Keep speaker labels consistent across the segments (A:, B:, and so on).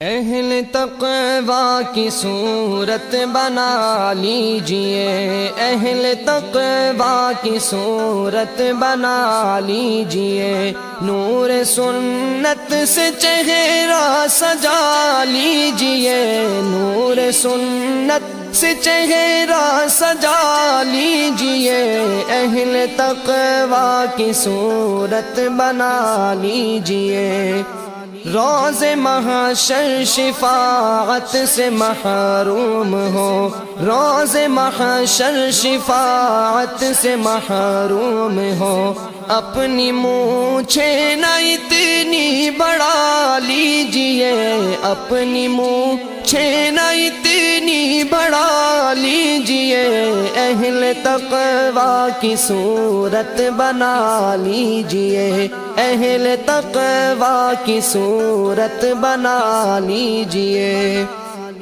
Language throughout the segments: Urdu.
A: اہل تقوی کی صورت بنا لیجئے، اہل تقوی کی صورت بنا لیجئے، نور سنت سے چہرہ سجا لیجئے، نور سنت سے چہرہ سجا لیجئے، اہل تقوی کی صورت بنا لیجئے، روز محشر شفاعت سے محروم ہو، روز محشر شفاعت سے محروم ہو، اپنی مونچھیں نہ اتنی بڑھا لیجئے، اپنی مونچھیں نہ اتنی بڑھا لیجئے، اہل تقوی کی صورت بنا لیجئے، اہل تقوی کی صورت بنا لیجئے،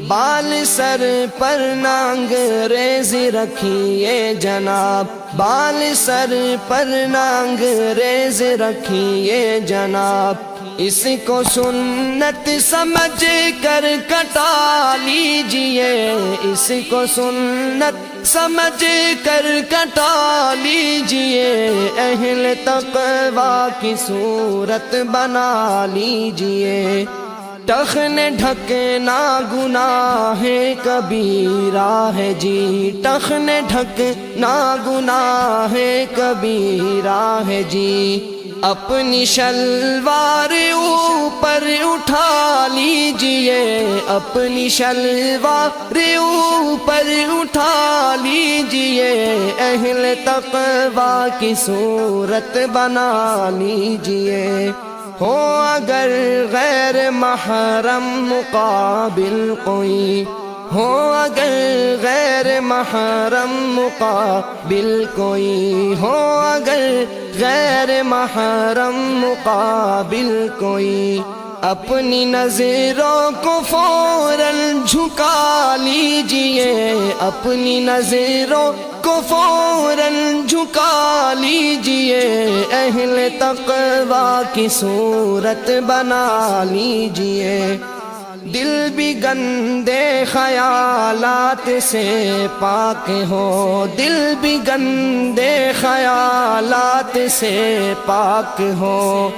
A: بال سر پر نہ انگریزی رکھیے جناب، بال سر پر نہ انگریزی رکھیے جناب، اس کو سنت سمجھ کر کٹا لیجئے، اس کو سنت سمجھ کر کٹا لیجئے، اہل تقوی کی صورت بنا لیجئے، ٹخن ڈھکنا گناہ کبیرہ ہے جی، ٹخن ڈھکنا گناہ کبیرہ ہے جی، اپنی شلوار اوپر اٹھا لیجئے، اپنی شلوار اوپر اٹھا لیجئے، اہل تقوی کی صورت بنا لیجئے، ہو اگر غیر محرم مقابل کوئی، ہو اگر غیر محرم مقابل کوئی، ہو اگر غیر محرم مقابل کوئی، اپنی نظروں کو فوراً جھکا لیجئے، اپنی نظروں کو فوراً جھکا لیجئے، اہل تقوی کی صورت بنا لیجئے، دل بھی گندے خیالات سے پاک ہو، دل بھی گندے خیالات سے پاک ہو،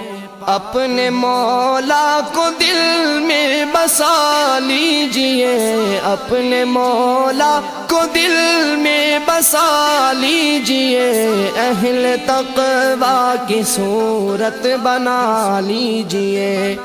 A: اپنے مولا کو دل میں بسا لیجئے، اپنے مولا کو دل میں بسا لیجئے، اہل تقوی کی صورت بنا لیجئے،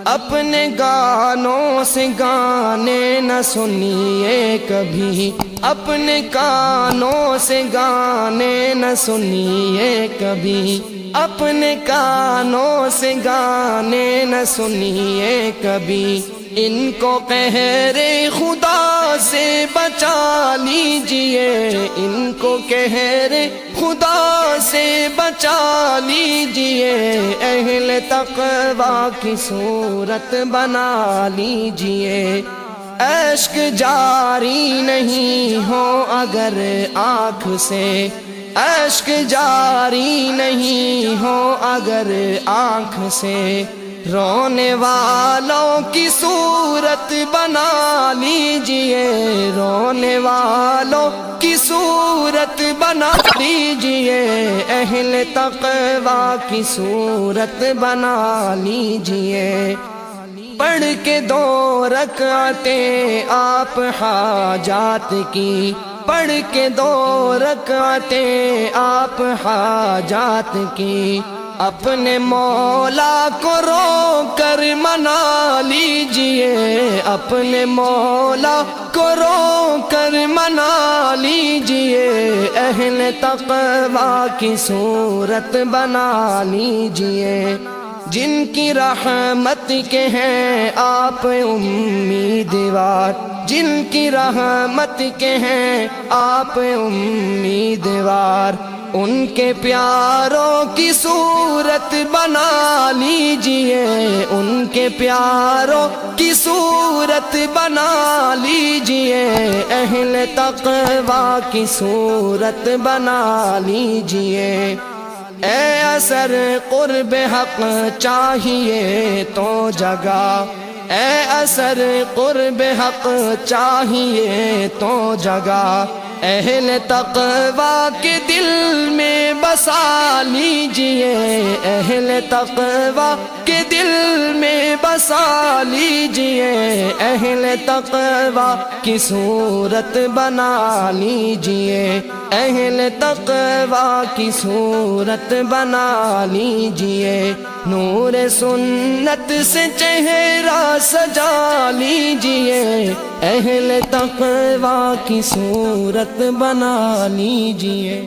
A: اپنے گانوں سے گانے نہ سنیے کبھی، اپنے کانوں سے گانے نہ سنیے کبھی، اپنے کانوں سے گانے نہ سنیے کبھی، ان کو قہر خدا سے بچا لیجئے، ان کو قہر خدا سے بچا لیجئے، اہل تقوی کی صورت بنا لیجئے، اشک جاری نہیں ہو اگر آنکھ سے، اشک جاری نہیں ہو اگر آنکھ سے، رونے والوں کی صورت بنا لیجئے، رونے والوں کی صورت بنا لیجئے، اہل تقوی کی صورت بنا لیجئے، پڑھ کے 2 رکعتیں آپ حاجات کی، پڑھ کے 2 رکعتیں آپ حاجات کی، اپنے مولا کو رو کر منا لیجئے، اپنے مولا کو رو کر منا لیجئے، اہل تقوی کی صورت بنا لیجئے، جن کی رحمت کے ہیں آپ امیدوار، جن کی رحمت کے ہیں آپ امیدوار، ان کے پیاروں کی صورت بنا لیجئے، ان کے پیاروں کی صورت بنا لیجئے، اہل تقوی کی صورت بنا لیجئے، اے اثر قرب حق چاہیے تو جگہ، اے اثر قرب حق چاہیے تو جگہ اہل تقوی کے دل میں بسا لیجئے، اہل تقوی کے دل میں بسا لیجئے، اہل تقوی کی صورت بنا لیجئے، اہل تقوی کی صورت بنا لیجئے، نور سنت سے چہرہ سجا لیجئے، اہل تقوی کی صورت بنا لیجئے۔